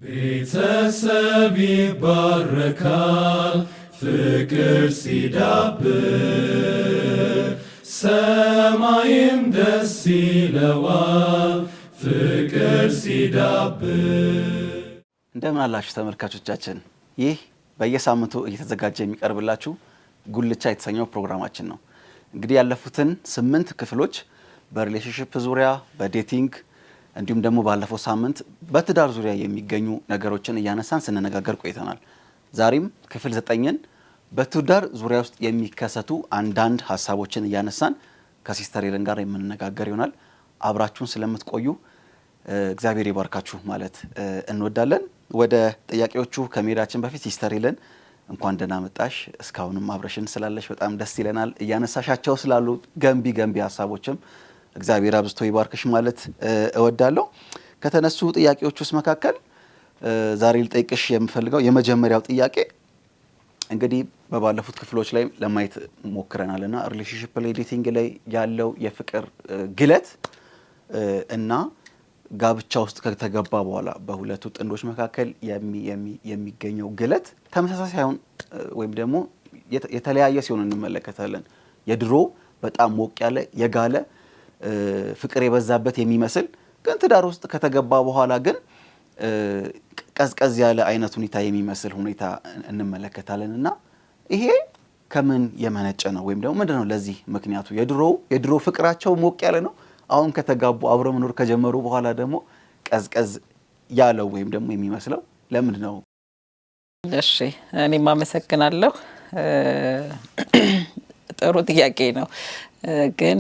ቤተሰብ ይባረካል ፍቅር ሲዳብር ሰማይም ደስ ይለዋል ፍቅር ሲዳብር። እንደምን አላችሁ ተመልካቾቻችን? ይህ በየሳምንቱ እየተዘጋጀ የሚቀርብላችሁ ጉልቻ የተሰኘው ፕሮግራማችን ነው። እንግዲህ ያለፉትን 8 ክፍሎች በሪሌሽንሺፕ ዙሪያ፣ በዴቲንግ እንዲሁም ደግሞ ባለፈው ሳምንት በትዳር ዙሪያ የሚገኙ ነገሮችን እያነሳን ስንነጋገር ቆይተናል። ዛሬም ክፍል 9ን በትዳር ዙሪያ ውስጥ የሚከሰቱ አንዳንድ ሀሳቦችን እያነሳን ከሲስተር ሄለን ጋር የምንነጋገር ይሆናል። አብራችሁን ስለምትቆዩ እግዚአብሔር ይባርካችሁ ማለት እንወዳለን። ወደ ጥያቄዎቹ ከመሄዳችን በፊት ሲስተር ሄለን እንኳን ደህና መጣሽ። እስካሁንም አብረሽን ስላለሽ በጣም ደስ ይለናል። እያነሳሻቸው ስላሉ ገንቢ ሀሳቦችም እግዚአብሔር አብዝቶ ይባርክሽ ማለት እወዳለሁ። ከተነሱ ጥያቄዎች ውስጥ መካከል ዛሬ ልጠይቅሽ የምፈልገው የመጀመሪያው ጥያቄ እንግዲህ በባለፉት ክፍሎች ላይ ለማየት ሞክረናልና ሪሌሽንሺፕ ላይ ዴቲንግ ላይ ያለው የፍቅር ግለት እና ጋብቻ ውስጥ ከተገባ በኋላ በሁለቱ ጥንዶች መካከል የሚገኘው ግለት ተመሳሳይ ሳይሆን ወይም ደግሞ የተለያየ ሲሆን እንመለከታለን። የድሮ በጣም ሞቅ ያለ የጋለ ፍቅር የበዛበት የሚመስል ግን ትዳር ውስጥ ከተገባ በኋላ ግን ቀዝቀዝ ያለ አይነት ሁኔታ የሚመስል ሁኔታ እንመለከታለን። እና ይሄ ከምን የመነጨ ነው ወይም ደግሞ ምንድነው ለዚህ ምክንያቱ? የድሮ ፍቅራቸው ሞቅ ያለ ነው፣ አሁን ከተጋቡ አብረው መኖር ከጀመሩ በኋላ ደግሞ ቀዝቀዝ ያለው ወይም ደግሞ የሚመስለው ለምንድን ነው? እሺ እኔም አመሰግናለሁ። ጥሩ ጥያቄ ነው። ግን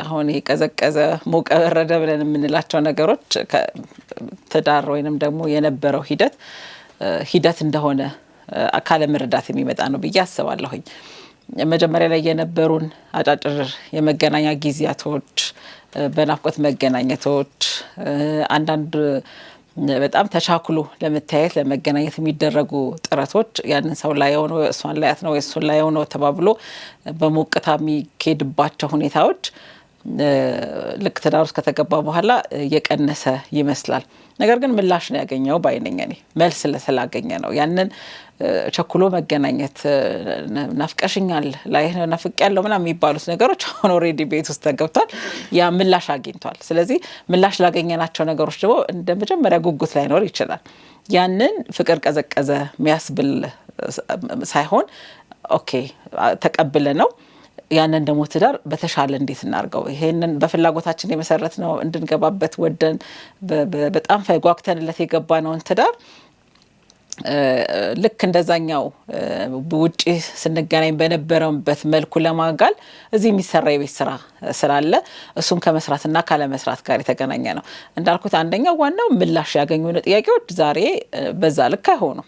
አሁን ይሄ ቀዘቀዘ ሞቀ በረደ ብለን የምንላቸው ነገሮች ትዳር ወይንም ደግሞ የነበረው ሂደት እንደሆነ አካለ መረዳት የሚመጣ ነው ብዬ አስባለሁኝ። መጀመሪያ ላይ የነበሩን አጫጭር የመገናኛ ጊዜያቶች፣ በናፍቆት መገናኘቶች፣ አንዳንድ በጣም ተቻኩሎ ለመታየት ለመገናኘት የሚደረጉ ጥረቶች ያንን ሰው ላይ ሆኖ እሷን ላያት ነው እሱን ላይ ሆኖ ተባብሎ በሞቅታ የሚኬድባቸው ሁኔታዎች ልክ ትዳር ውስጥ ከተገባ በኋላ የቀነሰ ይመስላል። ነገር ግን ምላሽ ነው ያገኘው ባይነኝ እኔ መልስ ስላገኘ ነው። ያንን ቸኩሎ መገናኘት ናፍቀሽኛል ላይ ናፍቄያለሁ ምናምን የሚባሉት ነገሮች አሁን ኦሬዲ ቤት ውስጥ ተገብቷል። ያ ምላሽ አግኝቷል። ስለዚህ ምላሽ ላገኘናቸው ነገሮች ደግሞ እንደ መጀመሪያ ጉጉት ላይኖር ይችላል። ያንን ፍቅር ቀዘቀዘ የሚያስብል ሳይሆን ኦኬ ተቀብለ ነው ያንን ደግሞ ትዳር በተሻለ እንዴት እናርገው፣ ይሄንን በፍላጎታችን የመሰረት ነው እንድንገባበት ወደን በጣም ፈጓግተንለት የገባነውን ትዳር ልክ እንደዛኛው ውጪ ስንገናኝ በነበረበት መልኩ ለማጋል እዚህ የሚሰራ የቤት ስራ ስላለ እሱን ከመስራትና ካለ መስራት ጋር የተገናኘ ነው። እንዳልኩት አንደኛው ዋናው ምላሽ ያገኙ ጥያቄዎች ዛሬ በዛ ልክ አይሆኑም።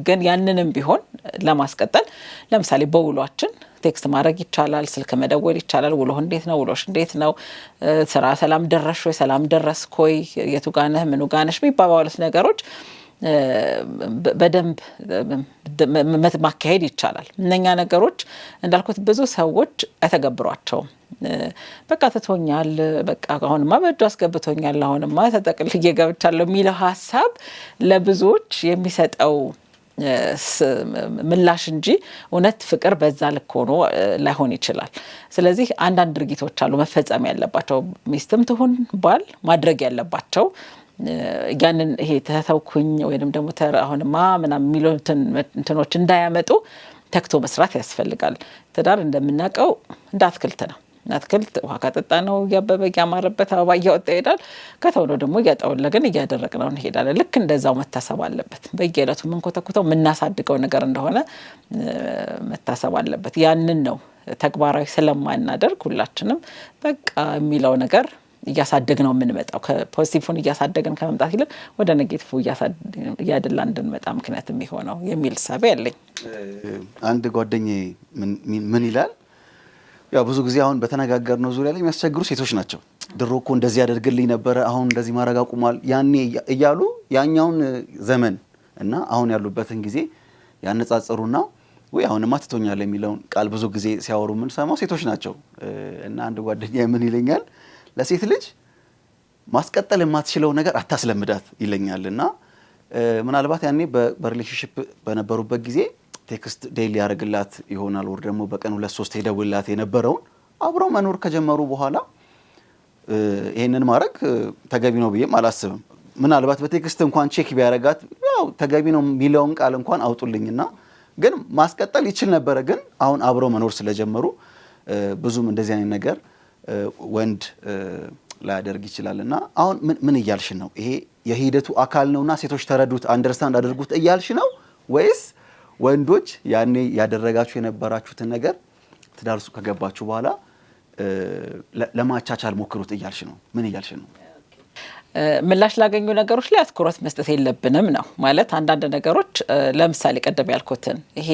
ግን ያንንም ቢሆን ለማስቀጠል ለምሳሌ በውሏችን ቴክስት ማድረግ ይቻላል፣ ስልክ መደወል ይቻላል። ውሎህ እንዴት ነው? ውሎሽ እንዴት ነው? ስራ ሰላም ደረሽ ወይ? ሰላም ደረስክ ወይ? የቱ ጋር ነህ? ምኑ ጋር ነሽ? የሚባባሉት ነገሮች በደንብ ማካሄድ ይቻላል። እነኛ ነገሮች እንዳልኩት ብዙ ሰዎች አይተገብሯቸውም። በቃ ትቶኛል፣ በቃ አሁንማ በእጁ አስገብቶኛል፣ አሁንማ ተጠቅልዬ ገብቻለሁ የሚለው ሀሳብ ለብዙዎች የሚሰጠው ምላሽ እንጂ እውነት ፍቅር በዛ ልክ ሆኖ ላይሆን ይችላል። ስለዚህ አንዳንድ ድርጊቶች አሉ መፈጸም ያለባቸው፣ ሚስትም ትሁን ባል ማድረግ ያለባቸው ያንን ይሄ ተተውኩኝ ወይንም ደግሞ አሁንማ ምናምን የሚሉትን እንትኖች እንዳያመጡ ተክቶ መስራት ያስፈልጋል። ትዳር እንደምናውቀው እንደ አትክልት ነው። አትክልት ውሃ ካጠጣ ነው ያበበ ያማረበት አበባ እያወጣ ይሄዳል። ከተውሎ ደግሞ እያጠወለግን እያደረቅነው እንሄዳለን። ልክ እንደዛው መታሰብ አለበት። በየዕለቱ የምንኮተኩተው የምናሳድገው ነገር እንደሆነ መታሰብ አለበት። ያንን ነው ተግባራዊ ስለማናደርግ ሁላችንም በቃ የሚለው ነገር እያሳደግ ነው የምንመጣው። ከፖዚቲቭን እያሳደግን ከመምጣት ይልቅ ወደ ኔጌቲቭ እያደላ እንድንመጣ ምክንያት የሚሆነው የሚል ሳቢ ያለኝ አንድ ጓደኛዬ ምን ይላል? ያው ብዙ ጊዜ አሁን በተነጋገርነው ዙሪያ ላይ የሚያስቸግሩ ሴቶች ናቸው። ድሮ እኮ እንደዚህ ያደርግልኝ ነበር፣ አሁን እንደዚህ ማድረግ አቁሟል፣ ያኔ እያሉ ያኛውን ዘመን እና አሁን ያሉበትን ጊዜ ያነጻጽሩና ወይ አሁንማ ትቶኛል የሚለውን ቃል ብዙ ጊዜ ሲያወሩ ምን ሰማው ሴቶች ናቸው። እና አንድ ጓደኛዬ ምን ይለኛል? ለሴት ልጅ ማስቀጠል የማትችለው ነገር አታስለምዳት ይለኛልና ምናልባት ያኔ በሪሌሽንሺፕ በነበሩበት ጊዜ ቴክስት ዴይሊ ያደርግላት ይሆናል ወር ደግሞ በቀን 2-3 ሄደውላት የነበረውን አብረው መኖር ከጀመሩ በኋላ ይሄንን ማድረግ ተገቢ ነው ብዬ አላስብም። ምናልባት በቴክስት እንኳን ቼክ ቢያረጋት ያው ተገቢ ነው ሚለውን ቃል እንኳን አውጡልኝና ግን ማስቀጠል ይችል ነበር። ግን አሁን አብረው መኖር ስለጀመሩ ብዙም እንደዚህ አይነት ነገር ወንድ ላያደርግ ይችላልና አሁን ምን እያልሽ ነው? ይሄ የሂደቱ አካል ነውና ሴቶች ተረዱት አንደርስታንድ አድርጉት እያልሽ ነው ወይስ ወንዶች ያኔ ያደረጋችሁ የነበራችሁትን ነገር ትዳር ውስጥ ከገባችሁ በኋላ ለማቻቻል ሞክሩት እያልሽ ነው? ምን እያልሽ ነው? ምላሽ ላገኙ ነገሮች ላይ አትኩሮት መስጠት የለብንም ነው ማለት። አንዳንድ ነገሮች ለምሳሌ ቀደም ያልኩትን ይሄ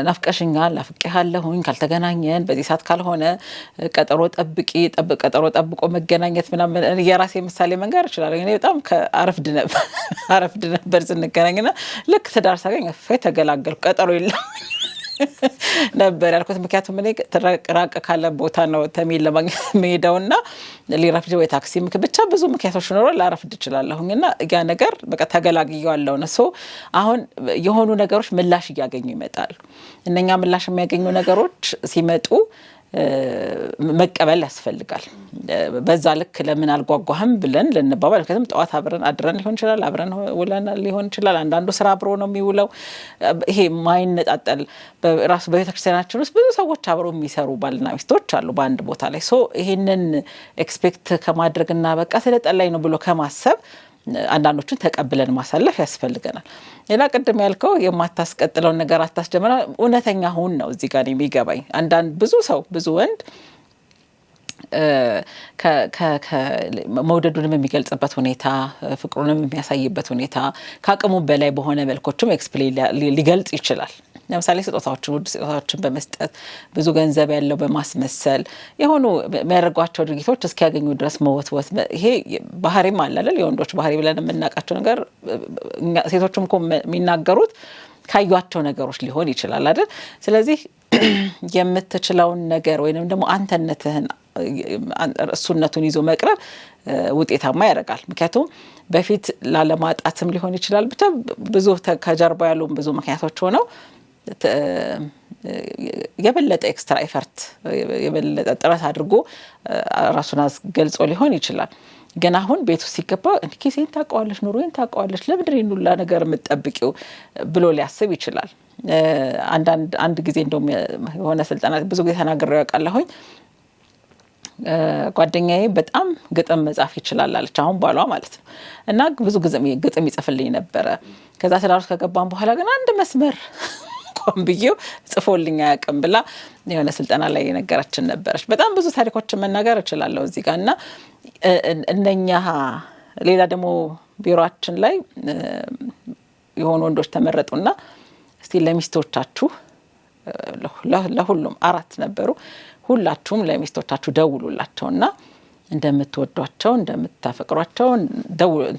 ናፍቀሽኛል ናፍቄሃለሁኝ ካልተገናኘን በዚህ ሰዓት ካልሆነ ቀጠሮ ጠብቆ መገናኘት ምናምን የራሴ ምሳሌ መንገር እችላለሁ። እኔ በጣም አረፍድ ነበር ስንገናኝና ልክ ትዳር ሳገኝ ተገላገልኩ ቀጠሮ የለም ነበር ያልኩት። ምክንያቱም እኔ ራቅ ካለ ቦታ ነው ተሚል ለማግኘት የምሄደውና ሊረፍድ ወይ ታክሲ ብቻ ብዙ ምክንያቶች ኖሮ ላረፍድ እችላለሁኝና ያ ነገር በቃ ተገላግየዋለሁ ነው። ሶ አሁን የሆኑ ነገሮች ምላሽ እያገኙ ይመጣሉ። እነኛ ምላሽ የሚያገኙ ነገሮች ሲመጡ መቀበል ያስፈልጋል። በዛ ልክ ለምን አልጓጓህም ብለን ለነባባል ከዚህ ጠዋት አብረን አድረን ሊሆን ይችላል አብረን ውለን ሊሆን ይችላል። አንዳንዱ ስራ አብሮ ነው የሚውለው። ይሄ ማይነጣጠል በራሱ በቤተክርስቲያናችን ውስጥ ብዙ ሰዎች አብሮ የሚሰሩ ባልና ሚስቶች አሉ በአንድ ቦታ ላይ። ሶ ይሄንን ኤክስፔክት ከማድረግና በቃ ስለጠላኝ ነው ብሎ ከማሰብ አንዳንዶችን ተቀብለን ማሳለፍ ያስፈልገናል። ሌላ ቅድም ያልከው የማታስቀጥለውን ነገር አታስጀምራ እውነተኛ ሁን ነው እዚህ ጋር የሚገባኝ። አንዳንድ ብዙ ወንድ መውደዱንም የሚገልጽበት ሁኔታ ፍቅሩንም የሚያሳይበት ሁኔታ ከአቅሙ በላይ በሆነ መልኮችም ኤክስፕሌን ሊገልጽ ይችላል። ለምሳሌ ውድ ስጦታዎችን በመስጠት ብዙ ገንዘብ ያለው በማስመሰል የሆኑ የሚያደርጓቸው ድርጊቶች እስኪያገኙ ድረስ መወትወት ይሄ ባህሪም አለ አይደል? የወንዶች ባህሪ ብለን የምናውቃቸው ነገር ሴቶችም እኮ የሚናገሩት ካዩዋቸው ነገሮች ሊሆን ይችላል አይደል? ስለዚህ የምትችለውን ነገር ወይንም ደግሞ አንተነትህን እሱነቱን ይዞ መቅረብ ውጤታማ ያደርጋል። ምክንያቱም በፊት ላለማጣትም ሊሆን ይችላል ብቻ ብዙ ከጀርባ ያሉ ብዙ ምክንያቶች ሆነው የበለጠ ኤክስትራ ኤፈርት የበለጠ ጥረት አድርጎ ራሱን አስገልጾ ሊሆን ይችላል። ግን አሁን ቤቱ ሲገባ ኪሴን ታውቀዋለሽ ኑሮዬን ታውቀዋለሽ ለምንድን ነው ሁላ ነገር የምትጠብቂው ብሎ ሊያስብ ይችላል። አንድ ጊዜ እንደውም የሆነ ስልጠና ብዙ ጊዜ ተናግሬው ያውቃለሁኝ። ጓደኛዬ በጣም ግጥም መጻፍ ይችላል አለች አሁን ባሏ ማለት ነው። እና ብዙ ግጥም ይጽፍልኝ ነበረ። ከዛ ትዳር ውስጥ ከገባን በኋላ ግን አንድ መስመር ኮምቢው ጽፎልኝ አያውቅም ብላ የሆነ ስልጠና ላይ የነገረችን ነበረች። በጣም ብዙ ታሪኮችን መናገር እችላለሁ እዚህ ጋር እና እነኛ ሌላ ደግሞ ቢሮአችን ላይ የሆኑ ወንዶች ተመረጡና እስቲ ለሚስቶቻችሁ ለሁሉም 4 ነበሩ ሁላችሁም ለሚስቶቻችሁ ደውሉላቸውና እንደምትወዷቸው እንደምታፈቅሯቸው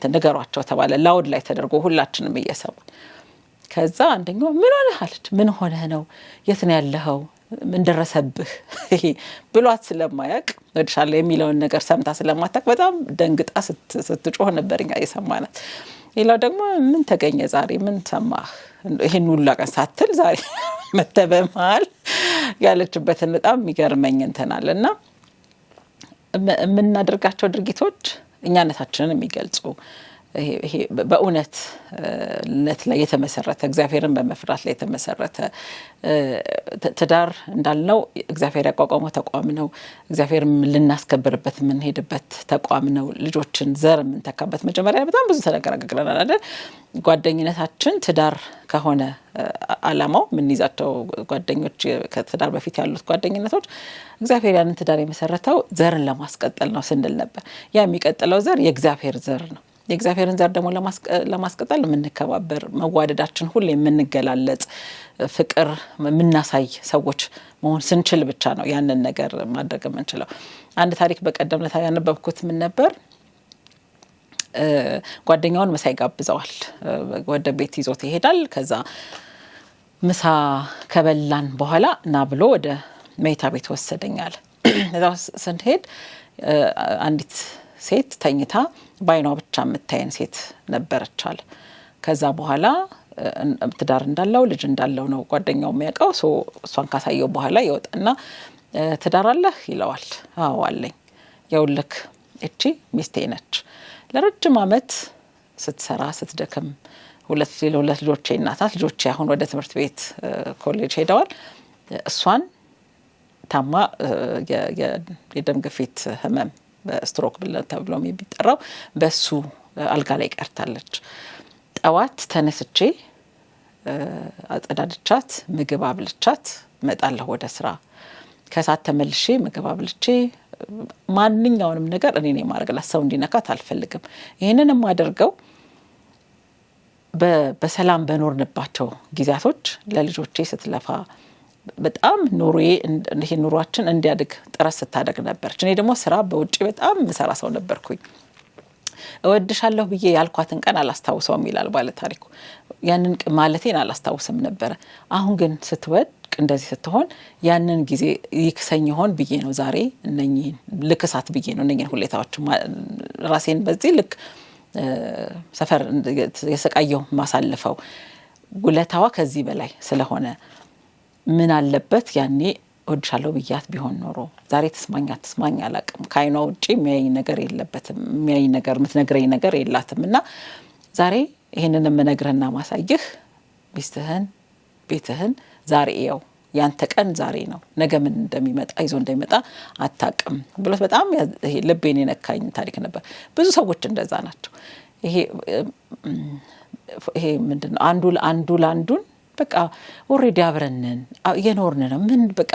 ነገሯቸው ተባለ። ላውድ ላይ ተደርጎ ሁላችንም እየሰሙ ከዛ አንደኛው ምን ሆነህ አለች። ምን ሆነህ ነው የት ነው ያለኸው ምን ደረሰብህ ብሏት ስለማያውቅ ወድሻለ የሚለውን ነገር ሰምታ ስለማታውቅ በጣም ደንግጣ ስትጮህ ነበርኛ የሰማናት። ሌላው ደግሞ ምን ተገኘ ዛሬ ምን ሰማህ ይሄን ሁሉ ቀን ሳትል ዛሬ መተበማል ያለችበትን በጣም የሚገርመኝ እንተናልና የምናደርጋቸው ድርጊቶች እኛነታችንን የሚገልጹ ይሄ በእውነትነት ላይ የተመሰረተ እግዚአብሔርን በመፍራት ላይ የተመሰረተ ትዳር እንዳልነው እግዚአብሔር ያቋቋመው ተቋም ነው። እግዚአብሔር ልናስከብርበት የምንሄድበት ተቋም ነው። ልጆችን ዘር የምንተካበት መጀመሪያ በጣም ብዙ ተነጋግረናል አይደል? ጓደኝነታችን ትዳር ከሆነ አላማው የምንይዛቸው ጓደኞች ከትዳር በፊት ያሉት ጓደኝነቶች እግዚአብሔር ያንን ትዳር የመሰረተው ዘርን ለማስቀጠል ነው ስንል ነበር። ያ የሚቀጥለው ዘር የእግዚአብሔር ዘር ነው። የእግዚአብሔርን ዘር ደግሞ ለማስቀጠል የምንከባበር መዋደዳችን ሁሉ የምንገላለጽ ፍቅር የምናሳይ ሰዎች መሆን ስንችል ብቻ ነው ያንን ነገር ማድረግ የምንችለው። አንድ ታሪክ በቀደም ለታ ያነበብኩት ምን ነበር? ጓደኛውን ምሳ ይጋብዘዋል። ወደ ቤት ይዞት ይሄዳል። ከዛ ምሳ ከበላን በኋላ ና ብሎ ወደ መኝታ ቤት ወሰደኛል። እዛው ስንሄድ አንዲት ሴት ተኝታ ባይኗ ብቻ የምታየን ሴት ነበረቻል። ከዛ በኋላ ትዳር እንዳለው ልጅ እንዳለው ነው ጓደኛው የሚያውቀው። እሷን ካሳየው በኋላ ይወጣና ትዳር አለህ ይለዋል። አዎ አለኝ። ይኸውልህ እቺ ሚስቴ ነች። ለረጅም ዓመት ስትሰራ ስትደክም ሁለት ልጆቼ እናት ናት። ልጆቼ አሁን ወደ ትምህርት ቤት ኮሌጅ ሄደዋል። እሷን ታማ የደም ግፊት ህመም በስትሮክ ተብሎ የሚጠራው በሱ አልጋ ላይ ቀርታለች። ጠዋት ተነስቼ አጸዳድቻት ምግብ አብልቻት መጣለሁ ወደ ስራ። ከሰዓት ተመልሼ ምግብ አብልቼ ማንኛውንም ነገር እኔ ነኝ ማድረግላት። ሰው እንዲነካት አልፈልግም። ይሄንን የማደርገው በሰላም በኖርንባቸው ጊዜያቶች ለልጆቼ ስትለፋ በጣም ኑሯችን እንዲያድግ ጥረት ስታደግ ነበርች። እኔ ደግሞ ስራ በውጪ በጣም ምሰራ ሰው ነበርኩኝ። እወድሻለሁ ብዬ ያልኳትን ቀን አላስታውሰውም ይላል ባለ ታሪኩ። ያንን ማለቴን አላስታውስም ነበር። አሁን ግን ስትወድቅ እንደዚህ ስትሆን ያንን ጊዜ ይክሰኝ ይሆን ብዬ ነው ዛሬ እነኚህን ልክሳት ብዬ ነው እነኚህን ሁኔታዎች ራሴን በዚህ ልክ ሰፈር የሰቃየው ማሳልፈው። ጉለታዋ ከዚህ በላይ ስለሆነ ምን አለበት ያኔ እወድሻለሁ ብያት ቢሆን ኖሮ። ዛሬ ተስማኝ አላቅም። ከአይኗ ውጪ የሚያይ ነገር የለበትም። የሚያይ ነገር የምትነግረኝ ነገር የላትም። እና ዛሬ ይሄንን የምነግርህና ማሳይህ ሚስትህን ቤትህን ዛሬ ያው ያንተ ቀን ዛሬ ነው። ነገ ምን እንደሚመጣ ይዞ እንደሚመጣ አታቅም ብሎት በጣም ይሄ ልቤን የነካኝ ታሪክ ነበር። ብዙ ሰዎች እንደዛ ናቸው። ይሄ ምንድነው አንዱ ለአንዱን በቃ ኦሬዲ አብረንን የኖርን ነው።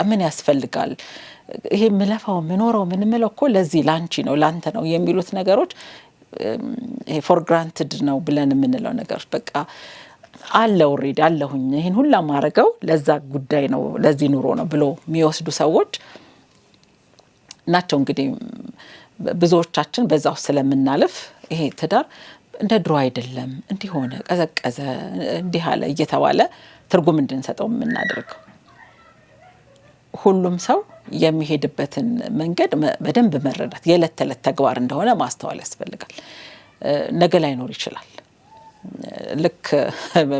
ምን ያስፈልጋል? ይሄ ምለፋው ምኖረው ምን ምለው እኮ ለዚህ ላንቺ ነው ላንተ ነው የሚሉት ነገሮች ይሄ ፎር ግራንትድ ነው ብለን የምንለው ነገሮች በቃ አለ ኦሬዲ አለሁኝ ይሄን ሁላ ማረገው ለዛ ጉዳይ ነው ለዚህ ኑሮ ነው ብሎ የሚወስዱ ሰዎች ናቸው። እንግዲህ ብዙዎቻችን በዛው ስለምናልፍ ይሄ ትዳር እንደ ድሮ አይደለም እንዲሆነ ቀዘቀዘ እንዲህ አለ እየተባለ ትርጉም እንድንሰጠው የምናደርገው። ሁሉም ሰው የሚሄድበትን መንገድ በደንብ መረዳት የዕለት ተዕለት ተግባር እንደሆነ ማስተዋል ያስፈልጋል። ነገ ላይ ኖር ይችላል። ልክ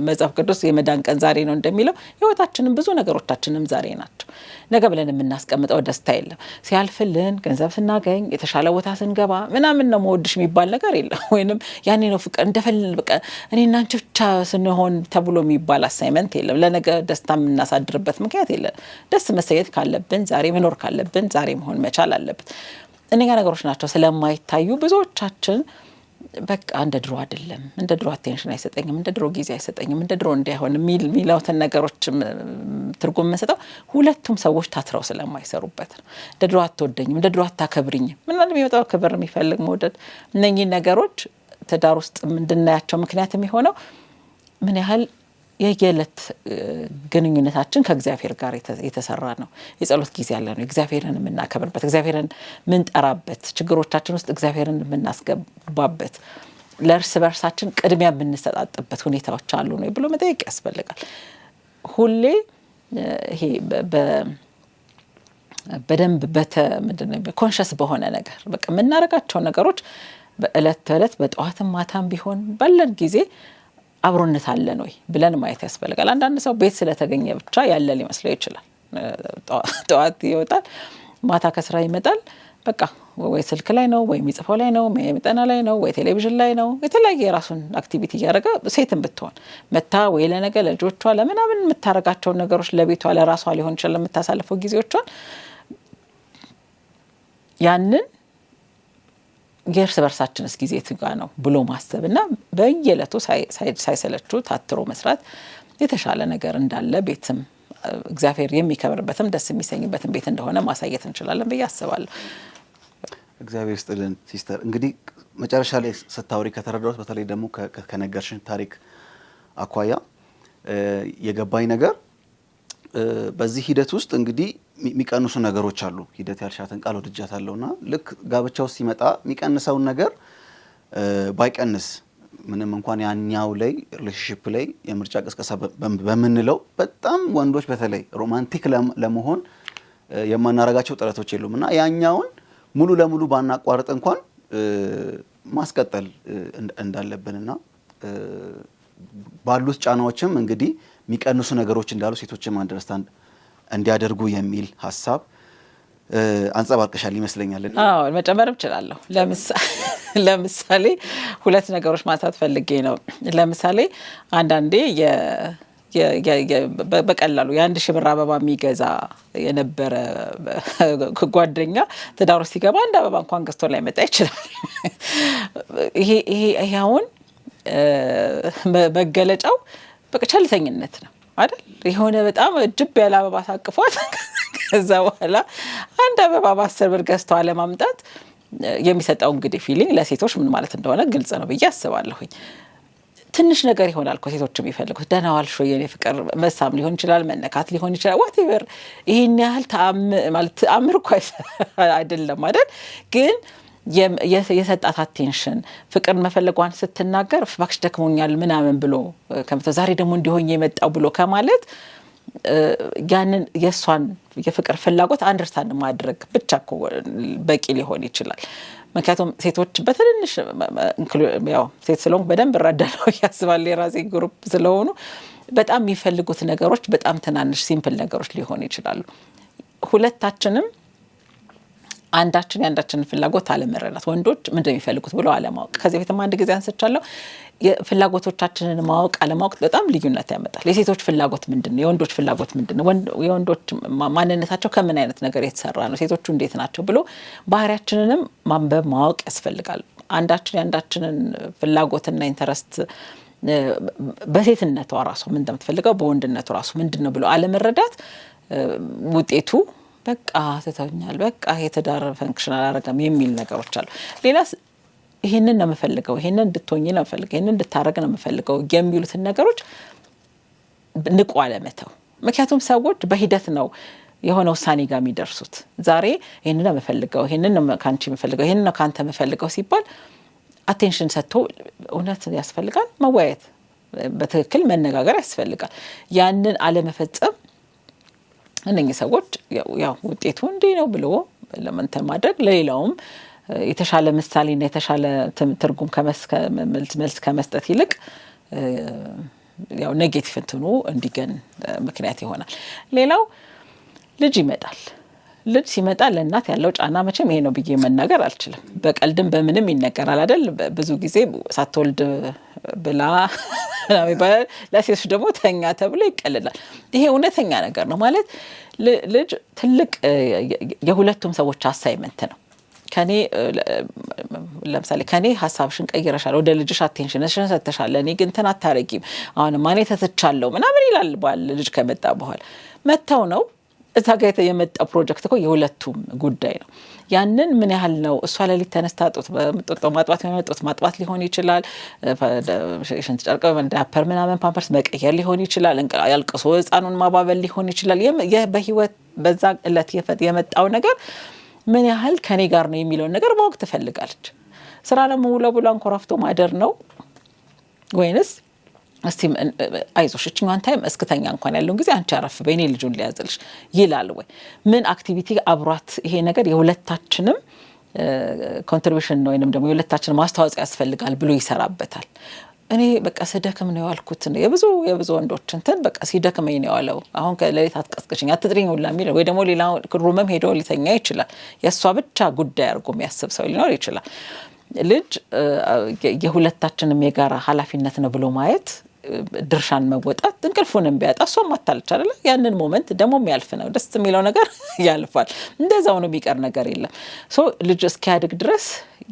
መጽሐፍ ቅዱስ የመዳን ቀን ዛሬ ነው እንደሚለው ህይወታችንም ብዙ ነገሮቻችንም ዛሬ ናቸው። ነገ ብለን የምናስቀምጠው ደስታ የለም። ሲያልፍልን ገንዘብ ስናገኝ የተሻለ ቦታ ስንገባ ምናምን ነው መወድሽ የሚባል ነገር የለም። ወይንም ያኔ ነው ፍቅር እንደፈልን በቃ እኔና አንቺ ብቻ ስንሆን ተብሎ የሚባል አሳይመንት የለም። ለነገ ደስታ የምናሳድርበት ምክንያት የለም። ደስ መሰየት ካለብን ዛሬ መኖር ካለብን ዛሬ መሆን መቻል አለበት። እነኛ ነገሮች ናቸው ስለማይታዩ ብዙዎቻችን በቃ እንደ ድሮ አይደለም፣ እንደ ድሮ አቴንሽን አይሰጠኝም፣ እንደ ድሮ ጊዜ አይሰጠኝም፣ እንደ ድሮ እንዳይሆን ሚላውተን ነገሮች ትርጉም መስጠው ሁለቱም ሰዎች ታትረው ስለማይሰሩበት ነው። እንደ ድሮ አትወደኝም፣ እንደ ድሮ አታከብሪኝም ምን ማለት የሚወጣው ክብር የሚፈልግ መውደድ እነኚህ ነገሮች ትዳር ውስጥ እንድናያቸው ምክንያት የሚሆነው ምን ያህል የየለት ግንኙነታችን ከእግዚአብሔር ጋር የተሰራ ነው። የጸሎት ጊዜ ያለ ነው። እግዚአብሔርን የምናከብርበት፣ እግዚአብሔርን የምንጠራበት፣ ችግሮቻችን ውስጥ እግዚአብሔርን የምናስገባበት፣ ለእርስ በርሳችን ቅድሚያ የምንሰጣጥበት ሁኔታዎች አሉ ነው ብሎ መጠየቅ ያስፈልጋል። ሁሌ ይሄ በደንብ ኮንሸስ በሆነ ነገር በቃ የምናረጋቸው ነገሮች በእለት ተእለት በጠዋትም ማታም ቢሆን ባለን ጊዜ አብሮነት አለን ወይ ብለን ማየት ያስፈልጋል። አንዳንድ ሰው ቤት ስለተገኘ ብቻ ያለ ሊመስለው ይችላል። ጠዋት ይወጣል፣ ማታ ከስራ ይመጣል፣ በቃ ወይ ስልክ ላይ ነው ወይ የሚጽፈው ላይ ነው ወይ መጠና ላይ ነው ወይ ቴሌቪዥን ላይ ነው። የተለያየ የራሱን አክቲቪቲ እያደረገ ሴትም ብትሆን መታ ወይ ለነገ ለልጆቿ ለምናምን የምታረጋቸው ነገሮች ለቤቷ ለራሷ ሊሆን ይችላል የምታሳልፈው ጊዜዎቿን ያንን የእርስ በርሳችንስ ጊዜ ትጋ ነው ብሎ ማሰብና በየዕለቱ ሳይሰለቹ ታትሮ መስራት የተሻለ ነገር እንዳለ ቤትም እግዚአብሔር የሚከብርበትም ደስ የሚሰኝበትም ቤት እንደሆነ ማሳየት እንችላለን ብዬ አስባለሁ። እግዚአብሔር ይስጥልን ሲስተር። እንግዲህ መጨረሻ ላይ ስታወሪ ከተረዳሁት በተለይ ደግሞ ከነገርሽን ታሪክ አኳያ የገባኝ ነገር በዚህ ሂደት ውስጥ እንግዲህ የሚቀንሱ ነገሮች አሉ። ሂደት ያልሻትን ቃል ወድጃታለሁና ልክ ጋብቻ ውስጥ ሲመጣ የሚቀንሰውን ነገር ባይቀንስ ምንም እንኳን ያኛው ላይ ሪሌሽንሺፕ ላይ የምርጫ ቅስቀሳ በምንለው በጣም ወንዶች በተለይ ሮማንቲክ ለመሆን የማናረጋቸው ጥረቶች የሉምና ያኛውን ሙሉ ለሙሉ ባናቋርጥ እንኳን ማስቀጠል እንዳለብንና ባሉት ጫናዎችም እንግዲህ የሚቀንሱ ነገሮች እንዳሉ ሴቶችም አንደርስታንድ እንዲያደርጉ የሚል ሐሳብ አንጸባርቀሻል ይመስለኛል። አዎ መጨመርም እችላለሁ። ለምሳሌ ሁለት ነገሮች ማንሳት ፈልጌ ነው። ለምሳሌ አንዳንዴ በቀላሉ የአንድ ሺህ ብር አበባ የሚገዛ የነበረ ጓደኛ ትዳር ውስጥ ሲገባ አንድ አበባ እንኳን ገዝቶ ላይ መጣ ይችላል። ይሄ አሁን መገለጫው በቃ ቸልተኝነት ነው አይደል? የሆነ በጣም እጅብ ያለ አበባ ታቅፏት ከዛ በኋላ አንድ አበባ በ10 ብር ገዝተው አለማምጣት የሚሰጠው እንግዲህ ፊሊንግ ለሴቶች ምን ማለት እንደሆነ ግልጽ ነው ብዬ አስባለሁኝ። ትንሽ ነገር ይሆናል እኮ ሴቶች የሚፈልጉት ደህና ዋልሽ ወይ የኔ ፍቅር፣ መሳም ሊሆን ይችላል፣ መነካት ሊሆን ይችላል፣ ዋትኤቨር። ይሄን ያህል ተአምር እኮ አይደለም አይደል? ግን የሰጣት አቴንሽን ፍቅር መፈለጓን ስትናገር እባክሽ ደክሞኛል ምናምን ብሎ ዛሬ ደግሞ እንዲሆን የመጣው ብሎ ከማለት ያንን የሷን የፍቅር ፍላጎት አንደርስታንድ ማድረግ ብቻ እኮ በቂ ሊሆን ይችላል። ምክንያቱም ሴቶች በትንሽ ያው ሴት ስለሆንኩ በደንብ እረዳለሁ ያስባል የራሴ ግሩፕ ስለሆኑ በጣም የሚፈልጉት ነገሮች በጣም ትናንሽ ሲምፕል ነገሮች ሊሆኑ ይችላሉ። ሁለታችንም አንዳችንን ፍላጎት አለመረዳት፣ ወንዶች ምንድነው የሚፈልጉት ብሎ አለማወቅ። ከዚህ በፊትም አንድ ጊዜ አንስቻለሁ። የፍላጎቶቻችንን ማወቅ አለማወቅ በጣም ልዩነት ያመጣል። የሴቶች ፍላጎት ምንድነው? የወንዶች ፍላጎት ምንድነው? የወንዶች ማንነታቸው ከምን አይነት ነገር የተሰራ ነው? ሴቶቹ እንዴት ናቸው ብሎ ባህሪያችንንም ማንበብ ማወቅ ያስፈልጋል። አንዳችንን ፍላጎትና ኢንተረስት በሴትነቷ ራሱ ምን እንደምትፈልገው በወንድነቱ ራሱ ምንድነው ብሎ አለመረዳት ውጤቱ በቃ ተተውኛል፣ በቃ የተዳረ ፈንክሽን አላረጋም የሚል ነገሮች አሉ። ሌላስ ይሄንን ነው የምፈልገው፣ ይሄንን እንድትሆኚ ነው የምፈልገው፣ ይሄንን እንድታረግ ነው የምፈልገው የሚሉትን ነገሮች ንቁ አለመተው። ምክንያቱም ሰዎች በሂደት ነው የሆነ ውሳኔ ጋር የሚደርሱት። ዛሬ ይሄንን ነው የምፈልገው፣ ይሄንን ነው ካንቺ የምፈልገው፣ ይሄንን ነው ካንተ የምፈልገው ሲባል አቴንሽን ሰጥቶ እውነት ያስፈልጋል መወያየት፣ በትክክል መነጋገር ያስፈልጋል። ያንን አለመፈጸም እነኚህ ሰዎች ያው ውጤቱ እንዲህ ነው ብሎ ለመንተን ማድረግ ለሌላውም የተሻለ ምሳሌና የተሻለ ትርጉም መልስ ከመስጠት ይልቅ ያው ኔጌቲቭ እንትኑ እንዲገን ምክንያት ይሆናል። ሌላው ልጅ ይመጣል። ልጅ ሲመጣ ለእናት ያለው ጫና መቼም ይሄ ነው ብዬ መናገር አልችልም። በቀልድም በምንም ይነገራል አይደል? ብዙ ጊዜ ሳትወልድ ብላ ለሴቶች ደግሞ ተኛ ተብሎ ይቀልላል። ይሄ እውነተኛ ነገር ነው። ማለት ልጅ ትልቅ የሁለቱም ሰዎች አሳይመንት ነው። ለምሳሌ ከኔ ሀሳብሽን ቀይረሻል፣ ወደ ልጅሽ አቴንሽንሽን ሰጥተሻል፣ እኔ ግን እንትን አታረጊም፣ አሁን ማኔ ተተቻለሁ ምናምን ይላል ባል ልጅ ከመጣ በኋላ መተው ነው። እዛ ጋር የመጣው ፕሮጀክት እኮ የሁለቱም ጉዳይ ነው። ያንን ምን ያህል ነው እሷ ለሊት ተነስታ ጡት ማጥባት ሊሆን ይችላል፣ ሽንት ጨርቅ ዳፐር ምናምን ፓምፐርስ መቀየር ሊሆን ይችላል፣ ያልቅሶ ህፃኑን ማባበል ሊሆን ይችላል። በህይወት በዛ እለት የመጣው ነገር ምን ያህል ከኔ ጋር ነው የሚለውን ነገር ማወቅ ትፈልጋለች። ስራ ለሙሉ ብሎ አንኮራፍቶ ማደር ነው ወይንስ እስቲ አይዞሽ እቺኛን ታይም እስክተኛ እንኳን ያለውን ጊዜ አንቺ አረፍ በእኔ ልጁን ሊያዝልሽ ይላል ወይ? ምን አክቲቪቲ አብሯት ይሄ ነገር የሁለታችንም ኮንትሪቢዩሽን ነው ወይንም ደግሞ የሁለታችንም ማስተዋጽኦ ያስፈልጋል ብሎ ይሰራበታል። እኔ በቃ ስደክም ነው ያልኩት ነው የብዙ ወንዶች እንትን በቃ ሲደክመኝ ነው ያለው። አሁን ከሌሊት አትቀስቅሽኝ አትጥሪኝ ሁላ የሚል ወይ ደግሞ ሌላ ሩምም ሄዶ ሊተኛ ይችላል። የሷ ብቻ ጉዳይ አድርጎ የሚያስብ ሰው ሊኖር ይችላል። ልጅ የሁለታችንም የጋራ ኃላፊነት ነው ብሎ ማየት ድርሻን መወጣት እንቅልፉንም ቢያጣ እሷም አታለች አይደል? ያንን ሞመንት ደግሞ የሚያልፍ ነው። ደስ የሚለው ነገር ያልፋል። እንደዛው ነው የሚቀር ነገር የለም። ልጅ እስኪያድግ ድረስ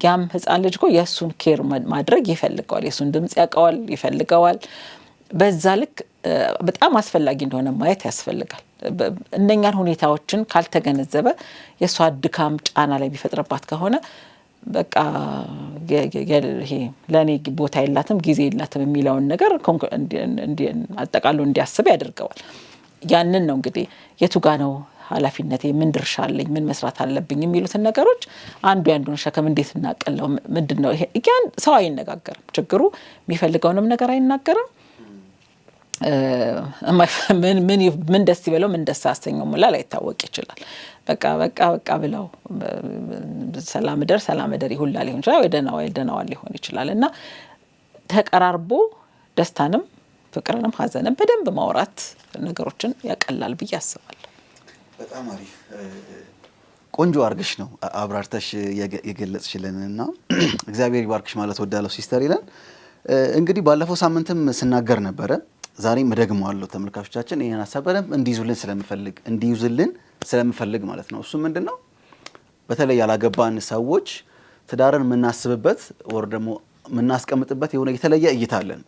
ያም ህፃን ልጅ እኮ የእሱን ኬር ማድረግ ይፈልገዋል። የእሱን ድምፅ ያውቀዋል፣ ይፈልገዋል። በዛ ልክ በጣም አስፈላጊ እንደሆነ ማየት ያስፈልጋል። እነኛን ሁኔታዎችን ካልተገነዘበ የእሷ ድካም ጫና ላይ ቢፈጥርባት ከሆነ በቃ ይሄ ለኔ ቦታ የላትም ጊዜ የላትም የሚለውን ነገር አጠቃሎ እንዲያስብ ያደርገዋል። ያንን ነው እንግዲህ የቱጋ ነው ኃላፊነቴ፣ ምን ድርሻ አለኝ፣ ምን መስራት አለብኝ የሚሉትን ነገሮች አንዱ ያንዱን ሸክም እንዴት እናቀለው። ምንድነው ይሄ ያን ሰው አይነጋገርም። ችግሩ የሚፈልገውንም ነገር አይናገርም። ምን ደስ ይበለው ምን ደስ አሰኘው ሙላ ላይታወቅ ይችላል። በቃ ብለው ሰላም ደር ይሁንላል ሊሆን ይችላል፣ ወይ ደናዋል ሊሆን ይችላል። እና ተቀራርቦ ደስታንም ፍቅርንም ሀዘንም በደንብ ማውራት ነገሮችን ያቀላል ብዬ አስባለሁ። በጣም አሪፍ ቆንጆ አርግሽ ነው አብራርተሽ የገለጽሽልንና እግዚአብሔር ይባርክሽ ማለት ወዳለው ሲስተር ይለን። እንግዲህ ባለፈው ሳምንትም ስናገር ነበረ፣ ዛሬም እደግመዋለሁ ተመልካቾቻችን ይሄን ሐሳብ በደንብ እንዲይዙልን ስለምፈልግ ማለት ነው። እሱ ምንድነው በተለይ ያላገባን ሰዎች ትዳርን የምናስብበት ወር ደግሞ የምናስቀምጥበት የሆነ የተለየ እይታ አለን።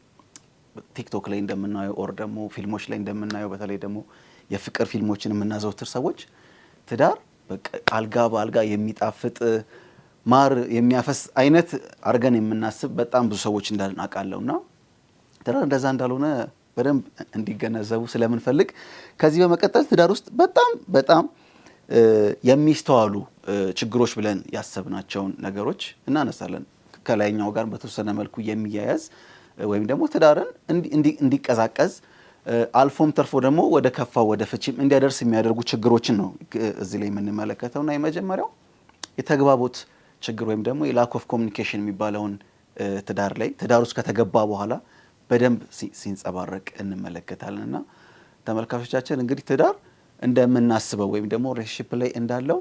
ቲክቶክ ላይ እንደምናየው ወር ደግሞ ፊልሞች ላይ እንደምናየው በተለይ ደግሞ የፍቅር ፊልሞችን የምናዘውትር ሰዎች ትዳር በቃ አልጋ በአልጋ የሚጣፍጥ ማር የሚያፈስ አይነት አርገን የምናስብ በጣም ብዙ ሰዎች እንዳልን አውቃለሁና ትዳር እንደዛ እንዳልሆነ በደንብ እንዲገነዘቡ ስለምንፈልግ ከዚህ በመቀጠል ትዳር ውስጥ በጣም የሚስተዋሉ ችግሮች ብለን ያሰብናቸውን ነገሮች እናነሳለን። ከላይኛው ጋር በተወሰነ መልኩ የሚያያዝ ወይም ደግሞ ትዳርን እንዲቀዛቀዝ አልፎም ተርፎ ደግሞ ወደ ከፋው ወደ ፍቺም እንዲያደርስ የሚያደርጉ ችግሮችን ነው እዚህ ላይ የምንመለከተውና የመጀመሪያው የተግባቦት ችግር ወይም ደግሞ የላክ ኦፍ ኮሚኒኬሽን የሚባለውን ትዳር ውስጥ ከተገባ በኋላ በደንብ ሲንጸባረቅ እንመለከታለንና ተመልካቾቻችን እንግዲህ ትዳር እንደምናስበው ወይም ደግሞ ሪሌሽንሺፕ ላይ እንዳለው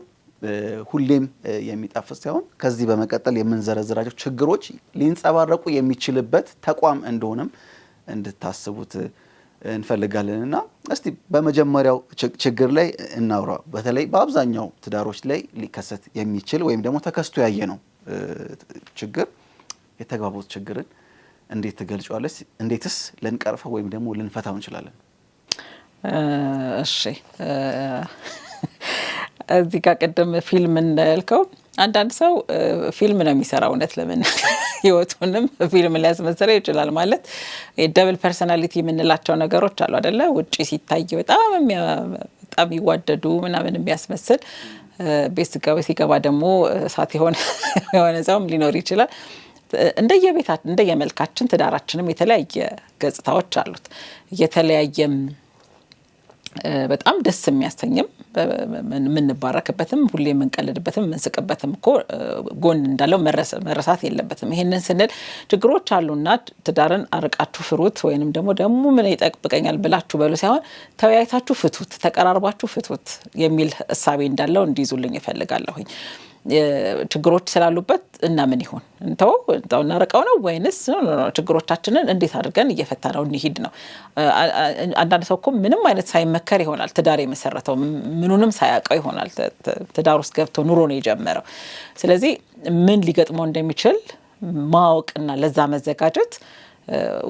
ሁሌም የሚጣፍጥ ሳይሆን ከዚህ በመቀጠል የምንዘረዝራቸው ችግሮች ሊንጸባረቁ የሚችልበት ተቋም እንደሆነም እንድታስቡት እንፈልጋለንና እስቲ በመጀመሪያው ችግር ላይ እናውራ። በተለይ በአብዛኛው ትዳሮች ላይ ሊከሰት የሚችል ወይም ደግሞ ተከስቶ ያየ ነው ችግር የተግባቦት ችግርን እንዴት ትገልጫለሽ? እንዴትስ ልንቀርፈው ወይም ደግሞ ልንፈታው እንችላለን? እሺ እዚህ ጋር ቀደም ፊልም እንዳልከው አንዳንድ ሰው ፊልም ነው የሚሰራው እውነት ለምን ህይወቱንም ፊልም ሊያስመስለው ይችላል። ማለት የደብል ፐርሰናሊቲ የምንላቸው ነገሮች አሉ አይደለ? ውጪ ሲታይ በጣም ይዋደዱ ምናምን የሚያስመስል ቤት ሲገባ ደግሞ እሳት የሆነ ሰውም ሊኖር ይችላል። እንደየመልካችን ትዳራችንም የተለያየ ገጽታዎች አሉት። የተለያየም በጣም ደስ የሚያሰኝም የምንባረክበትም ሁሌ የምንቀልድበትም የምንስቅበትም እኮ ጎን እንዳለው መረሳት የለበትም። ይሄንን ስንል ችግሮች አሉና ትዳርን አርቃችሁ ፍሩት ወይንም ደግሞ ምን ይጠብቀኛል ብላችሁ በሉ ሳይሆን ተወያይታችሁ ፍቱት፣ ተቀራርባችሁ ፍቱት የሚል እሳቤ እንዳለው እንዲይዙልኝ እፈልጋለሁኝ። ችግሮች ስላሉበት እና ምን ይሁን እንተው እናርቀው ነው ወይንስ ችግሮቻችንን እንዴት አድርገን እየፈታነው እንሂድ ነው። አንዳንድ ሰው እኮ ምንም አይነት ሳይመከር ይሆናል ትዳር የመሰረተው፣ ምኑንም ሳያውቀው ይሆናል ትዳር ውስጥ ገብቶ ኑሮ ነው የጀመረው። ስለዚህ ምን ሊገጥመው እንደሚችል ማወቅና ለዛ መዘጋጀት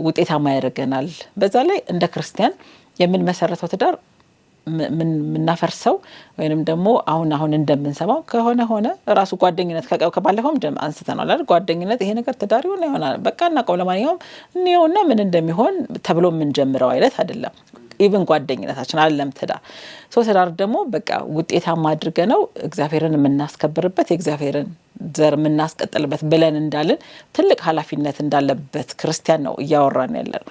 ውጤታማ ያደርገናል። በዛ ላይ እንደ ክርስቲያን የምንመሰረተው ትዳር ምናፈርሰው ወይንም ደግሞ አሁን እንደምንሰማው ከሆነ ራሱ ጓደኝነት ከባለፈውም አንስተናል አይደል? ጓደኝነት ይሄ ነገር ትዳር ይሆናል በቃ እናቀው ለማንኛውም እንየውና ምን እንደሚሆን ተብሎ የምንጀምረው አይነት አይደለም። ኢቭን ጓደኝነታችን አይደለም ትዳር ደግሞ በቃ ውጤታማ አድርገነው እግዚአብሔርን የምናስከብርበት የእግዚአብሔርን ዘር የምናስቀጥልበት ብለን እንዳልን ትልቅ ኃላፊነት እንዳለበት ክርስቲያን ነው እያወራን ያለነው።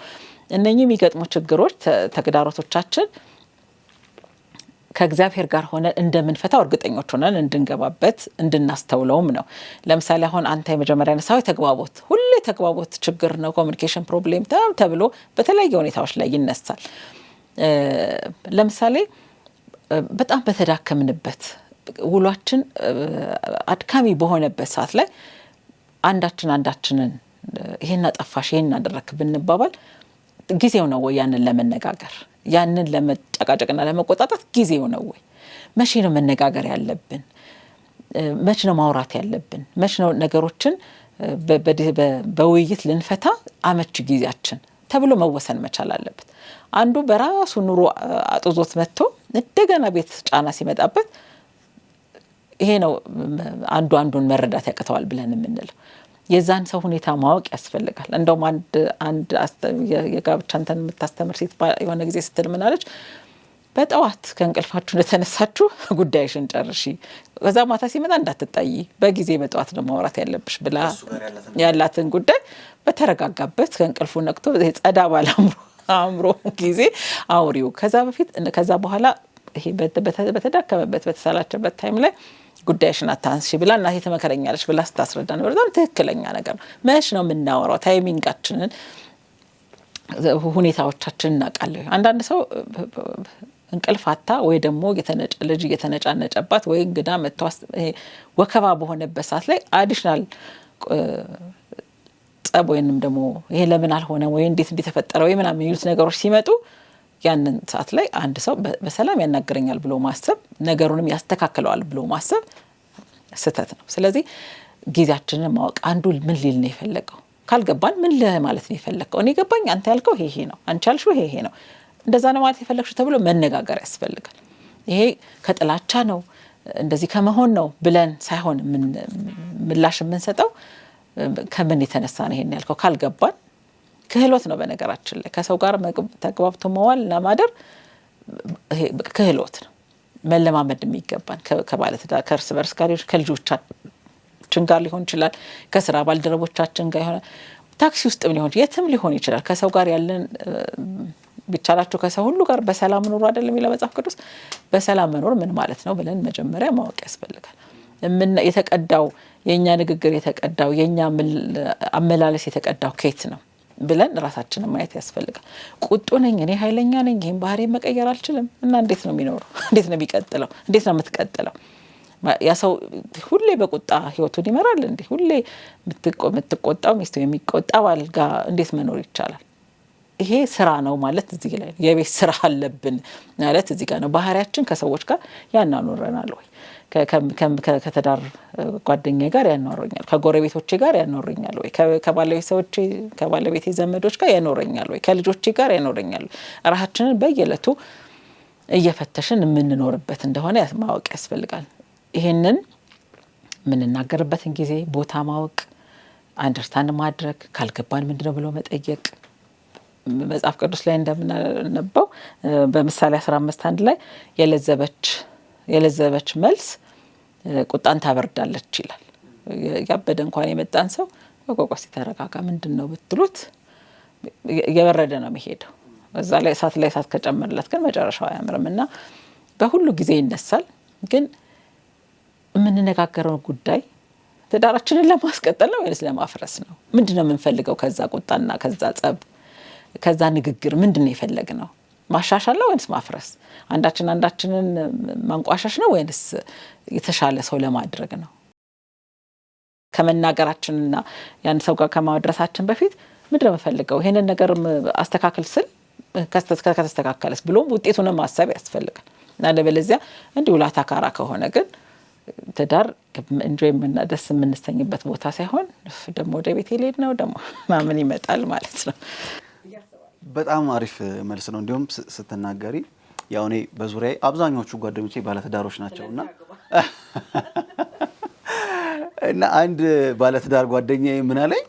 እነኚህ የሚገጥሙ ችግሮች ተግዳሮቶቻችን ከእግዚአብሔር ጋር ሆነን እንደምንፈታው እርግጠኞች ሆነን እንድንገባበት እንድናስተውለውም ነው። ለምሳሌ አሁን አንተ የመጀመሪያ ነሳው ተግባቦት ችግር ነው፣ ኮሚኒኬሽን ፕሮብሌም ተብሎ በተለያየ ሁኔታዎች ላይ ይነሳል። ለምሳሌ በጣም በተዳከምንበት ውሏችን አድካሚ በሆነበት ሰዓት ላይ አንዳችንን ይሄን አጠፋሽ ይሄን አደረክ ብንባባል ጊዜው ነው ወይ ያንን ለመነጋገር ያንን ለመጨቃጨቅና ለመቆጣጣት ጊዜው ነው ወይ? መቼ ነው መነጋገር ያለብን? መቼ ነው ማውራት ያለብን? መቼ ነው ነገሮችን በውይይት ልንፈታ አመቺ ጊዜያችን ተብሎ መወሰን መቻል አለበት። አንዱ በራሱ ኑሮ አጥዞት መጥቶ እንደገና ቤት ጫና ሲመጣበት ይሄ ነው አንዱን መረዳት ያቅተዋል ብለን የምንለው። የዛን ሰው ሁኔታ ማወቅ ያስፈልጋል። እንደውም አንድ የጋብቻ እንትን የምታስተምር ሴት የሆነ ጊዜ ስትል ምን አለች? በጠዋት ከእንቅልፋችሁ እንደተነሳችሁ ጉዳይሽን ጨርሺ፣ ከዛ ማታ ሲመጣ እንዳትጣይ፣ በጊዜ በጠዋት ነው ማውራት ያለብሽ ብላ ያላትን ጉዳይ በተረጋጋበት ከእንቅልፉ ነቅቶ ጸዳ ባለ አእምሮ ጊዜ አውሪው ከዛ በኋላ ይሄ በተዳከመበት በተሳላቸበት ታይም ላይ ጉዳይሽን አታንሺ ብላ እናቴ ተመከረኛለች ብላ ስታስረዳ ነበር። በጣም ትክክለኛ ነገር ነው። መች ነው የምናወራው? ታይሚንጋችንን ሁኔታዎቻችንን እናውቃለን። አንዳንድ ሰው እንቅልፋታ ወይ ደግሞ ልጅ እየተነጫነጨባት ወይ እንግዳ መጥቷስ ወከባ በሆነበት ሰዓት ላይ አዲሽናል ጸብ ወይንም ደግሞ ይሄ ለምን አልሆነ ወይ እንዴት ተፈጠረ ወይ ምናምን የሚሉት ነገሮች ሲመጡ ያንን ሰዓት ላይ አንድ ሰው በሰላም ያናገረኛል ብሎ ማሰብ ነገሩንም ያስተካክለዋል ብሎ ማሰብ ስህተት ነው። ስለዚህ ጊዜያችንን ማወቅ አንዱ ምን ሊል ነው የፈለገው ካልገባን ምን ለማለት ነው የፈለገው እኔ ገባኝ አንተ ያልከው ይሄ ነው አንቺ ያልሽው ይሄ ነው እንደዛ ነው ማለት የፈለግሽው ተብሎ መነጋገር ያስፈልጋል። ይሄ ከጥላቻ ነው እንደዚህ ከመሆን ነው ብለን ሳይሆን ምላሽ የምንሰጠው ከምን የተነሳ ነው ይሄን ያልከው ካልገባን ክህሎት ነው። በነገራችን ላይ ከሰው ጋር ተግባብቶ መዋል ለማደር ይሄ ክህሎት ነው መለማመድ የሚገባን ከባለትዳር ከእርስ በርስ ጋር ከልጆቻችን ጋር ሊሆን ይችላል ከስራ ባልደረቦቻችን ጋር ይሆናል ታክሲ ውስጥም ሊሆን የትም ሊሆን ይችላል ከሰው ጋር ያለን ቢቻላችሁ ከሰው ሁሉ ጋር በሰላም ኑሩ አይደለም የሚለው መጽሐፍ ቅዱስ በሰላም መኖር ምን ማለት ነው ብለን መጀመሪያ ማወቅ ያስፈልጋል። የተቀዳው የኛ ንግግር የተቀዳው የኛ አመላለስ የተቀዳው ከየት ነው ብለን ራሳችንን ማየት ያስፈልጋል። ቁጡ ነኝ እኔ ኃይለኛ ነኝ ይሄን ባህሪ መቀየር አልችልም እና እንዴት ነው የሚኖረው እንዴት ነው የሚቀጥለው እንዴት ነው የምትቀጥለው ያ ሰው ሁሌ በቁጣ ህይወቱን ይመራል እንዴ ሁሌ የምትቆጣው ሚስቱ የሚቆጣ ባል ጋር እንዴት መኖር ይቻላል? ይሄ ስራ ነው ማለት እዚህ ላይ የቤት ስራ አለብን ማለት እዚህ ጋር ነው። ባህሪያችን ከሰዎች ጋር ያናኖረናል ወይ ከተዳር ጓደኛዬ ጋር ያኖረኛል ከጎረቤቶቼ ጋር ያኖረኛል ወይ ከባለቤቴ ዘመዶች ጋር ያኖረኛል ወይ ከልጆቼ ጋር ያኖረኛል ራሳችንን በየለቱ እየፈተሽን የምንኖርበት እንደሆነ ማወቅ ያስፈልጋል። ይሄንን የምንናገርበትን ጊዜ ቦታ ማወቅ አንደርስታንድ ማድረግ ካልገባን ምንድነው ብሎ መጠየቅ መጽሐፍ ቅዱስ ላይ እንደምናነበው በምሳሌ 15:1 ላይ የለዘበች መልስ ቁጣን ታበርዳለች ይላል። ያበደ እንኳን የመጣን ሰው ቆቆስ ተረጋጋ ምንድነው ብትሉት እየበረደ ነው የሚሄደው። እዛ ላይ እሳት ከጨመረለት ግን መጨረሻው አያምርምና በሁሉ ጊዜ ይነሳል። ግን የምንነጋገረው ጉዳይ ትዳራችንን ለማስቀጠል ነው ወይስ ለማፍረስ ነው? ምንድነው የምንፈልገው ከዛ ቁጣና ከዛ ጸብ ከዛ ንግግር ምንድነው የፈለግነው? ማሻሻል ነው ወይስ ማፍረስ? አንዳችንን ማንቋሻሽ ነው ወይስ የተሻለ ሰው ለማድረግ ነው? ከመናገራችንና ያን ሰው ጋር ከማድረሳችን በፊት ምንድነው የምፈልገው ይሄንን ነገር አስተካክል ስል ከተስተካከለስ ብሎ ውጤቱን ማሰብ ያስፈልጋል። አለበለዚያ እንዲሁ ላታካራ ከሆነ ግን ትዳር እንጆይ ደስ የምንስተኝበት ቦታ ሳይሆን ደግሞ ወደ ቤት ሊሄድ ነው ደግሞ ማምን ይመጣል ማለት ነው። በጣም አሪፍ መልስ ነው። እንዲሁም ስትናገሪ ያው እኔ በዙሪያዬ አብዛኞቹ ጓደኞቼ ባለትዳሮች ናቸውና እና አንድ ባለትዳር ጓደኛዬ ምን አለኝ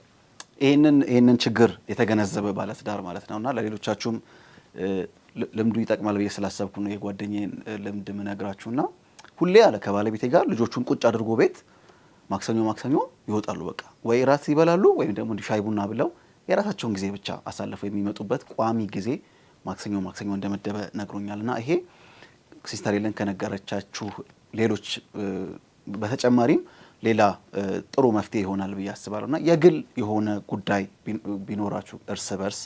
ይሄንን ችግር የተገነዘበ ባለትዳር ማለት ነውና ለሌሎቻችሁም ልምዱ ይጠቅማል ብዬ ስላሰብኩ ነው የጓደኛዬን ልምድ ምነግራችሁና ሁሌ አለ ከባለቤቴ ጋር ልጆቹን ቁጭ አድርጎ ቤት ማክሰኞ ይወጣሉ። በቃ ወይ ራት ይበላሉ ወይም ደግሞ ሻይ ቡና ብለው የራሳቸውን ጊዜ ብቻ አሳልፈው የሚመጡበት ቋሚ ጊዜ ማክሰኞ እንደመደበ ነግሮኛልና ይሄ ሲስተር ሄለን ከነገረቻችሁ ሌሎች በተጨማሪም ሌላ ጥሩ መፍትሄ ይሆናል ብዬ አስባለሁና የግል የሆነ ጉዳይ ቢኖራችሁ እርስ በርስ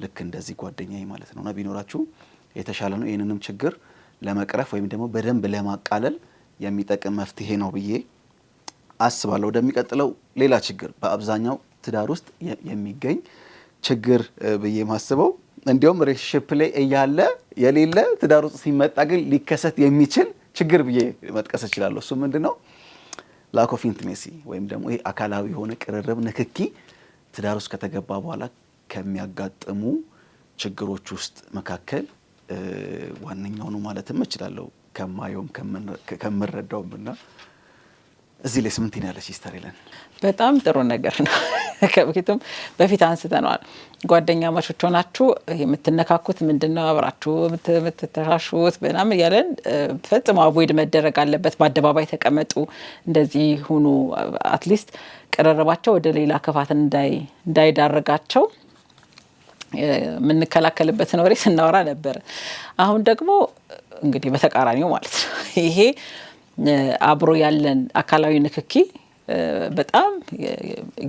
ልክ እንደዚህ ጓደኛዬ ማለት ነውና ቢኖራችሁ የተሻለ ነው። ይሄንንም ችግር ለመቅረፍ ወይም ደግሞ በደንብ ለማቃለል የሚጠቅም መፍትሄ ነው ብዬ አስባለሁ። ወደሚቀጥለው ሌላ ችግር በአብዛኛው ትዳር ውስጥ የሚገኝ ችግር ብዬ ማስበው እንዲያውም ሪሌሽንሺፕ ላይ እያለ የሌለ ትዳር ውስጥ ሲመጣ ግን ሊከሰት የሚችል ችግር ብዬ መጥቀስ እችላለሁ። እሱ ምንድነው? ላክ ኦፍ ኢንቲሜሲ ወይም ደግሞ ይሄ አካላዊ የሆነ ቅርርብ ንክኪ ትዳር ውስጥ ከተገባ በኋላ ከሚያጋጥሙ ችግሮች ውስጥ መካከል ዋነኛው ነው ማለትም እችላለሁ ከማየውም ከምረዳውምና እዚህ ላይ ስምንት ያለች ሲስተር ሄለን በጣም ጥሩ ነገር ነው። ከበፊቱም በፊት አንስተናል። ጓደኛ ማቾች ሆናችሁ የምትነካኩት ምንድነው አብራችሁ የምትተሻሹት በእናም ያለን ፈጽሞ አቮይድ መደረግ አለበት። በአደባባይ ተቀመጡ እንደዚህ ሁኑ አትሊስት ቀረረባቸው ወደ ሌላ ክፋት እንዳይዳረጋቸው የምንከላከልበትን ወሬ ስናወራ ነበር። አሁን ደግሞ እንግዲህ በተቃራኒው ማለት ነው ይሄ አብሮ ያለን አካላዊ ንክኪ በጣም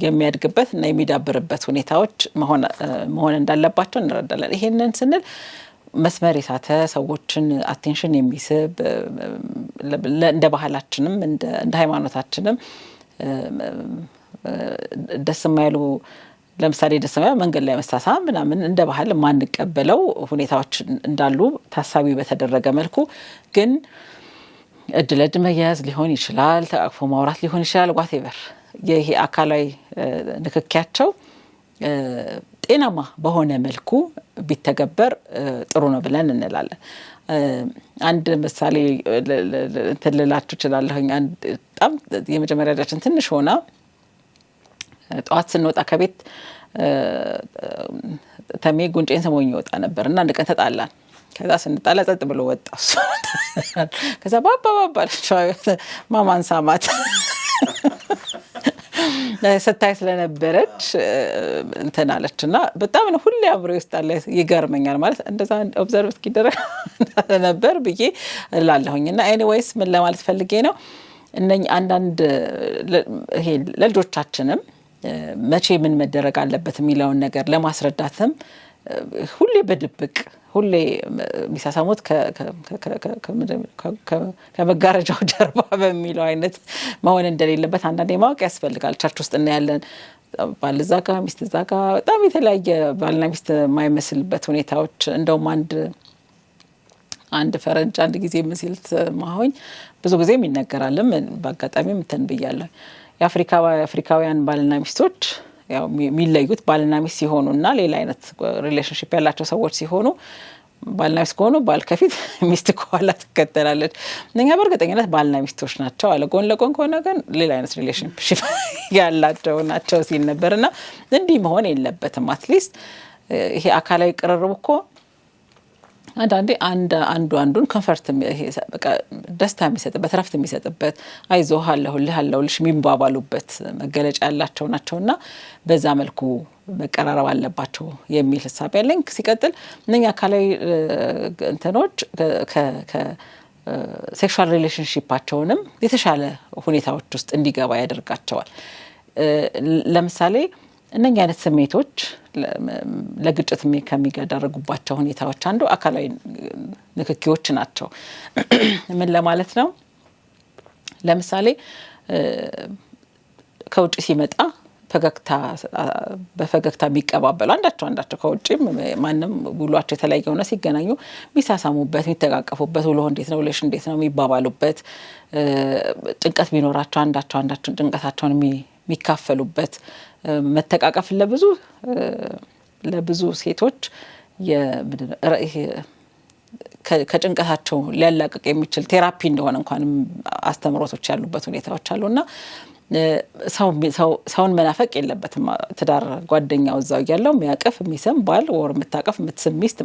የሚያድግበት እና የሚዳብርበት ሁኔታዎች መሆን እንዳለባቸው እንረዳለን። ይሄንን ስንል መስመር የሳተ ሰዎችን አቴንሽን የሚስብ እንደ ባህላችንም እንደ ሃይማኖታችንም ደስ የማይሉ ለምሳሌ ደስ የማይሉ መንገድ ላይ መሳሳም ምናምን እንደ ባህል ማንቀበለው ሁኔታዎች እንዳሉ ታሳቢ በተደረገ መልኩ ግን እጅ ለእጅ መያዝ ሊሆን ይችላል፣ ተቃቅፎ ማውራት ሊሆን ይችላል። ዋቴቨር ይሄ አካላዊ ንክኪያቸው ጤናማ በሆነ መልኩ ቢተገበር ጥሩ ነው ብለን እንላለን። አንድ ምሳሌ ልላችሁ እችላለሁኝ። በጣም የመጀመሪያ ልጃችን ትንሽ ሆና ጠዋት ስንወጣ ከቤት ተሜ ጉንጬን ስሞኝ ይወጣ ነበር እና አንድ ቀን ተጣላን። ከዛ ስንጣላ ጸጥ ብሎ ወጣ እሱ። ከዛ ባባ ማማን ሳማት ስታይ ስለነበረች እንትን አለችና በጣም ነው ሁሌ አብሮ ይስጣል። ይገርመኛል ማለት እንደዛ ኦብዘርቭ እስኪደረግ ነበር ብዬ እላለሁኝና ኤኒዌይስ ምን ለማለት ፈልጌ ነው እነኚህ አንዳንድ ይሄ ለልጆቻችንም መቼ ምን መደረግ አለበት የሚለውን ነገር ለማስረዳትም ሁሌ በድብቅ ሁሌ የሚሳሳሙት ከመጋረጃው ጀርባ በሚለው አይነት መሆን እንደሌለበት አንዳንዴ ማወቅ ያስፈልጋል። ቸርች ውስጥ እናያለን ባል እዛ ጋ ሚስት እዛ ጋ በጣም የተለያየ ባልና ሚስት የማይመስልበት ሁኔታዎች። እንደውም አንድ ፈረንጅ አንድ ጊዜ ምስልት ማሆኝ ብዙ ጊዜ ይነገራልም በአጋጣሚም እንትን ብያለሁ። የአፍሪካውያን ባልና ሚስቶች ያው የሚለዩት ባልና ሚስት ሲሆኑና ሌላ አይነት ሪሌሽንሺፕ ያላቸው ሰዎች ሲሆኑ ባልና ሚስት ከሆኑ ባል ከፊት ሚስት ከኋላ ትከተላለች። እኛ በእርግጠኝነት ባልና ሚስቶች ናቸው አለ። ጎን ለጎን ከሆነ ግን ሌላ አይነት ሪሌሽንሺፕ ያላቸው ናቸው ሲል ነበርና እንዲህ መሆን የለበትም። አትሊስት ይሄ አካላዊ ቅርርብ እኮ አንዳንዴ አንዱን ኮንፈርት ይሄ በቃ ደስታ የሚሰጥበት ረፍት የሚሰጥበት አይዞህ አለሁልሽ የሚባባሉበት መገለጫ ያላቸው ናቸውና በዛ መልኩ መቀራረብ አለባቸው የሚል ሐሳብ ያለኝ። ሲቀጥል እነኛ አካላዊ እንትኖች ሴክሹዋል ሪሌሽንሺፓቸውንም የተሻለ ሁኔታዎች ውስጥ እንዲገባ ያደርጋቸዋል። ለምሳሌ እነኛ አይነት ስሜቶች ለግጭት ከሚያደርጉባቸው ሁኔታዎች አንዱ አካላዊ ንክኪዎች ናቸው። ምን ለማለት ነው? ለምሳሌ ከውጭ ሲመጣ በፈገግታ የሚቀባበሉ አንዳቸው ከውጭም ማንም ውሏቸው የተለያየ ሆነ ሲገናኙ የሚሳሳሙበት የሚተቃቀፉበት ውሎ እንዴት ነው ውለሽ እንዴት ነው የሚባባሉበት፣ ጭንቀት ቢኖራቸው አንዳቸውን ጭንቀታቸውን የሚካፈሉበት መተቃቀፍ ለብዙ ሴቶች ከጭንቀታቸው ሊያላቅቅ የሚችል ቴራፒ እንደሆነ እንኳን አስተምሮቶች ያሉበት ሁኔታዎች አሉና ሰውን መናፈቅ የለበትም። ትዳር ጓደኛው እዛው ያለው የሚያቀፍ የሚስም ባል ወር የምታቀፍ የምትስም ሚስት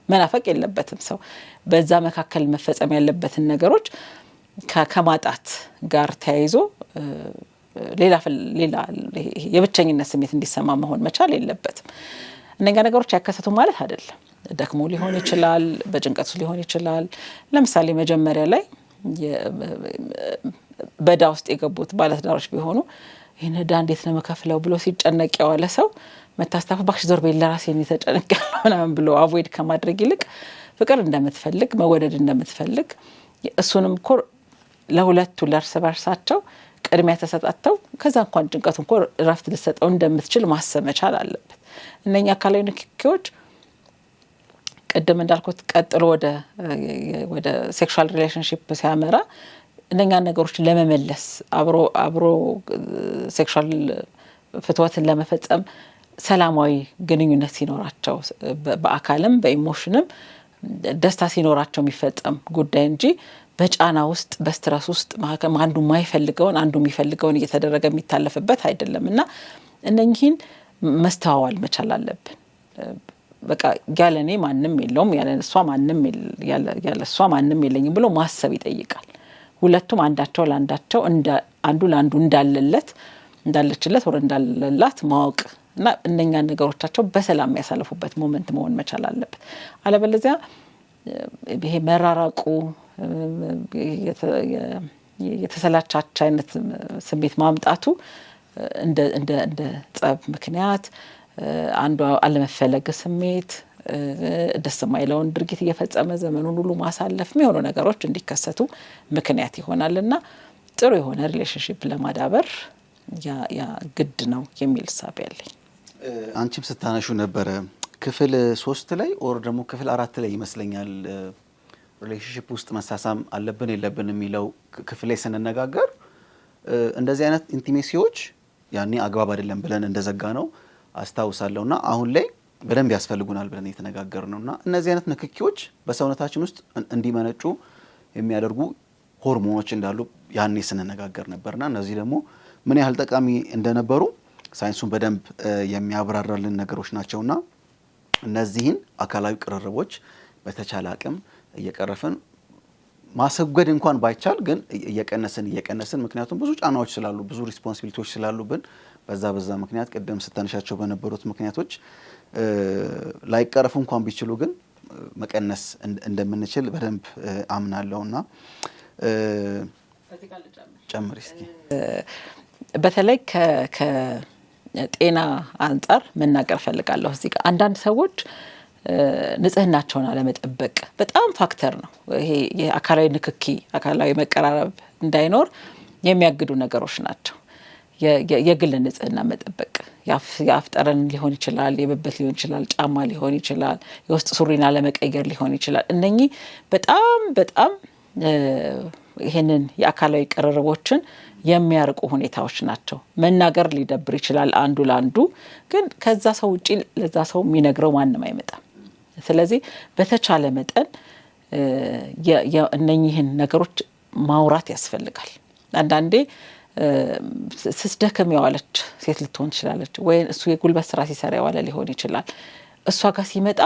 መናፈቅ የለበትም። ሰው በዛ መካከል መፈጸም ያለበትን ነገሮች ከማጣት ጋር ተያይዞ ሌላ የብቸኝነት ስሜት እንዲሰማ መሆን መቻል የለበትም። እነኛ ነገሮች ያከሰቱ ማለት አይደለም። ደክሞ ሊሆን ይችላል፣ በጭንቀቱ ሊሆን ይችላል። ለምሳሌ መጀመሪያ ላይ በዳ ውስጥ የገቡት ባለትዳሮች ቢሆኑ ይሄን ዕዳ እንዴት ነው መከፍለው ብሎ ሲጨነቅ ያዋለ ሰው መታስተፍ ባክሽ ዞር በይ ለራሴ ነው ተጨነቀው ምናምን ብሎ አቮይድ ከማድረግ ይልቅ ፍቅር እንደምትፈልግ መወደድ እንደምትፈልግ እሱንም ኮር ለሁለቱ ለእርስ በርሳቸው ቅድሚያ ተሰጣተው ከዛ እንኳን ጭንቀቱን ኮር ረፍት ልሰጠው እንደምትችል ማሰብ መቻል አለበት። እነኛ አካላዊ ንክኪዎች ቀደም እንዳልኩት ቀጥሎ ወደ ሴክሹዋል ሪሌሽንሺፕ ሲያመራ እነኛ ነገሮች ለመመለስ አብሮ ሴክሹዋል ፍትወትን ለመፈጸም ሰላማዊ ግንኙነት ሲኖራቸው በአካልም በኢሞሽንም ደስታ ሲኖራቸው የሚፈጸም ጉዳይ እንጂ በጫና ውስጥ በስትረስ ውስጥ አንዱ የማይፈልገውን አንዱ የሚፈልገውን እየተደረገ የሚታለፍበት አይደለምና እነኚህን መስተዋዋል መቻል አለብን። በቃ ያለኔ ማንንም የለውም ያለሷ ማንንም የለኝም ብሎ ማሰብ ይጠይቃል። ሁለቱም አንዳቸው ለአንዳቸው አንዱ ለአንዱ እንዳለችለት ወር እንዳለላት ማወቅ እና እነኛ ነገሮቻቸው በሰላም ያሳልፉበት ሞመንት መሆን መቻል አለበት። አለበለዚያ ይሄ መራራቁ የተሰላቻቻ አይነት ስሜት ማምጣቱ እንደ ጸብ ምክንያት አንዱ አለመፈለግ ስሜት ደስ የማይለውን ድርጊት እየፈጸመ ዘመኑን ሁሉ ማሳለፍ የሚሆኑ ነገሮች እንዲከሰቱ ምክንያት ይሆናልና ጥሩ የሆነ ሪሌሽንሺፕ ለማዳበር ያ ግድ ነው የሚል ሐሳብ ያለኝ። አንቺም ስታነሹ ነበረ ክፍል 3 ላይ ኦር ደግሞ ክፍል 4 ላይ ይመስለኛል ሪሌሽንሺፕ ውስጥ መሳሳም አለብን የለብን የሚለው ክፍል ላይ ስንነጋገር እንደዚህ አይነት ኢንቲሜሲዎች ያኔ አግባብ አይደለም ብለን እንደዘጋ ነው አስታውሳለሁና አሁን ላይ በደንብ ያስፈልጉናል ብለን እየተነጋገርነውና እነዚህ አይነት ንክኪዎች በሰውነታችን ውስጥ እንዲመነጩ የሚያደርጉ ሆርሞኖች እንዳሉ ያኔ ስንነጋገር ነበርና እነዚህ ደግሞ ምን ያህል ጠቃሚ እንደነበሩ ሳይንሱን በደንብ የሚያብራራልን ነገሮች ናቸውና እነዚህን አካላዊ ቅርርቦች በተቻለ አቅም እየቀረፍን ማሰገድ እንኳን ባይቻል ግን እየቀነስን ምክንያቱም ብዙ ጫናዎች ስላሉ ብዙ ሪስፖንሲቢሊቲዎች ስላሉብን በዛ ምክንያት ቀደም ስተነሻቸው በነበሩት ምክንያቶች ላይቀረፉ እንኳን ቢችሉ ግን መቀነስ እንደምንችል በደንብ አምናለሁና ጨምሪ እስኪ በተለይ ከጤና አንፃር መናገር ፈልጋለሁ። እዚህ ጋር አንዳንድ ሰዎች ንጽህናቸውን አለመጠበቅ በጣም ፋክተር ነው። ይሄ የአካላዊ ንክኪ አካላዊ መቀራረብ እንዳይኖር የሚያግዱ ነገሮች ናቸው። የግል ንጽህና መጠበቅ የአፍ ጠረን ሊሆን ይችላል፣ የብብት ሊሆን ይችላል፣ ጫማ ሊሆን ይችላል፣ የውስጥ ሱሪን አለመቀየር ሊሆን ይችላል። እነኚህ በጣም ይሄንን የአካላዊ ቅርርቦችን የሚያርቁ ሁኔታዎች ናቸው። መናገር ሊደብር ይችላል አንዱ ለአንዱ፣ ግን ከዛ ሰው ውጪ ለዛ ሰው የሚነግረው ማንም አይመጣም። ስለዚህ በተቻለ መጠን እነኚህን ነገሮች ማውራት ያስፈልጋል። አንዳንዴ ስትደክም የዋለች ሴት ልትሆን ትችላለች፣ ወይ እሱ የጉልበት ስራ ሲሰራ የዋለ ሊሆን ይችላል። እሷ ጋር ሲመጣ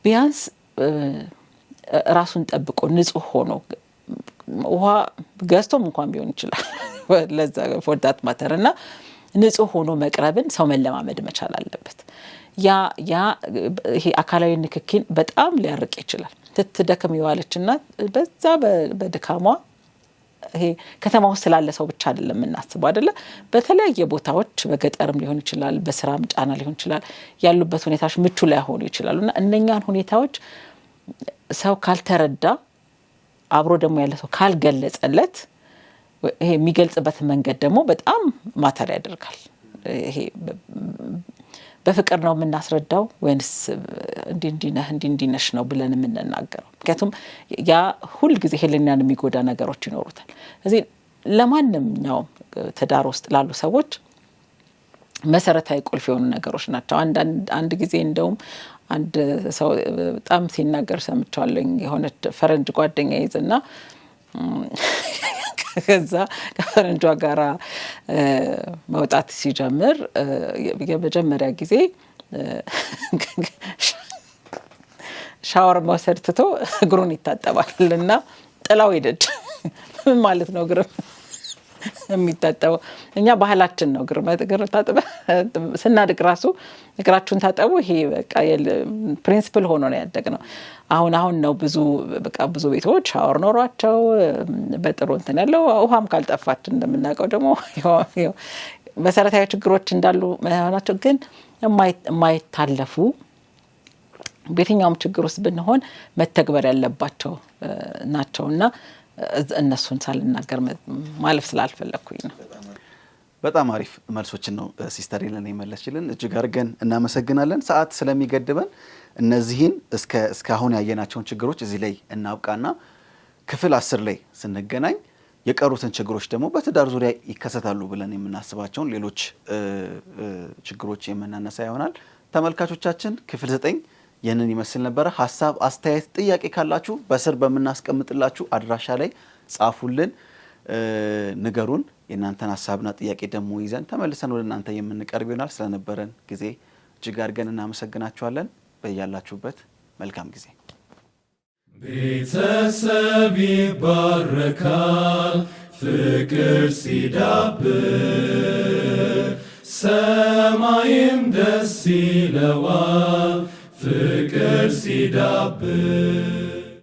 ቢያንስ ራሱን ጠብቆ ንጹህ ሆኖ ውሃ ገዝቶም እንኳን ቢሆን ይችላል ለዛ ፎርዳት ማተርና ንጹህ ሆኖ መቅረብን ሰው መለማመድ መቻል አለበት። ያ ይሄ አካላዊ ንክኪን በጣም ሊያርቅ ይችላል። ስትደክም የዋለችና በዛ በድካሟ ይሄ ከተማ ውስጥ ስላለ ሰው ብቻ አይደለም እናስበው አይደለ፣ በተለያየ ቦታዎች በገጠርም ሊሆን ይችላል፣ በስራም ጫና ሊሆን ይችላል፣ ያሉበት ሁኔታዎች ምቹ ላይ ሆኑ ይችላሉና እነኛን ሁኔታዎች ሰው ካልተረዳ አብሮ ደግሞ ያለ ሰው ካልገለጸለት ይሄ የሚገልጽበት መንገድ ደግሞ በጣም ማተር ያደርጋል። ይሄ በፍቅር ነው የምናስረዳው ወይንስ እንዲነሽ ነው ብለን የምንናገረው? ምክንያቱም ያ ሁል ጊዜ ህሊናን የሚጎዳ ነገሮች ይኖሩታል። ስለዚህ ለማንኛውም ትዳር ውስጥ ላሉ ሰዎች መሰረታዊ ቁልፍ የሆኑ ነገሮች ናቸው። አንድ ጊዜ እንደውም አንድ ሰው በጣም ሲናገር ሰምቻለሁ። የሆነ ፈረንጅ ጓደኛ ይዝና ከዛ ከፈረንጇ ጋራ መውጣት ሲጀምር የመጀመሪያ ጊዜ ሻወር መውሰድ ትቶ እግሩን ይታጠባልና ጥላው ሄደች። ምን ማለት ነው እግር የሚታጠበው? እኛ ባህላችን ነው እግር ታጠበ ስናድግ ራሱ እግራችሁን ታጠቡ፣ ይሄ በቃ ፕሪንሲፕል ሆኖ ነው ያደግነው። አሁን ነው ብዙ ቤቶች ሻወር ኖሯቸው በጥሩ እንትን ያለው ውሃም ካልጠፋች እንደምናውቀው ደግሞ መሰረታዊ ችግሮች እንዳሉ መሆናቸው ግን የማይታለፉ በየትኛውም ችግር ውስጥ ብንሆን መተግበር ያለባቸው ናቸውና እነሱን ሳልናገር ማለፍ ስላልፈለኩኝ ነው። በጣም አሪፍ መልሶችን ነው ሲስተር ሄለን የመለስችልን። እጅግ አድርገን እናመሰግናለን። ሰዓት ስለሚገድበን እነዚህን እስከ አሁን ያየናቸውን ችግሮች እዚህ ላይ እናብቃና ክፍል 10 ላይ ስንገናኝ የቀሩትን ችግሮች ደግሞ በትዳር ዙሪያ ይከሰታሉ ብለን የምናስባቸውን ሌሎች ችግሮች የምናነሳ ይሆናል። ተመልካቾቻችን ክፍል 9 ይህንን ይመስል ነበረ። ሐሳብ፣ አስተያየት፣ ጥያቄ ካላችሁ በስር በመናስቀምጥላችሁ አድራሻ ላይ ጻፉልን፣ ንገሩን። የእናንተን ሐሳብና ጥያቄ ደግሞ ይዘን ተመልሰን ወደ እናንተ የምንቀርብ ይሆናል። ስለነበረን ጊዜ እጅግ አድርገን እናመሰግናችኋለን። በያላችሁበት መልካም ጊዜ። ቤተሰብ ይባረካል ፍቅር ሲዳብር ሰማይም ደስ ይለዋል ፍቅር ሲዳብር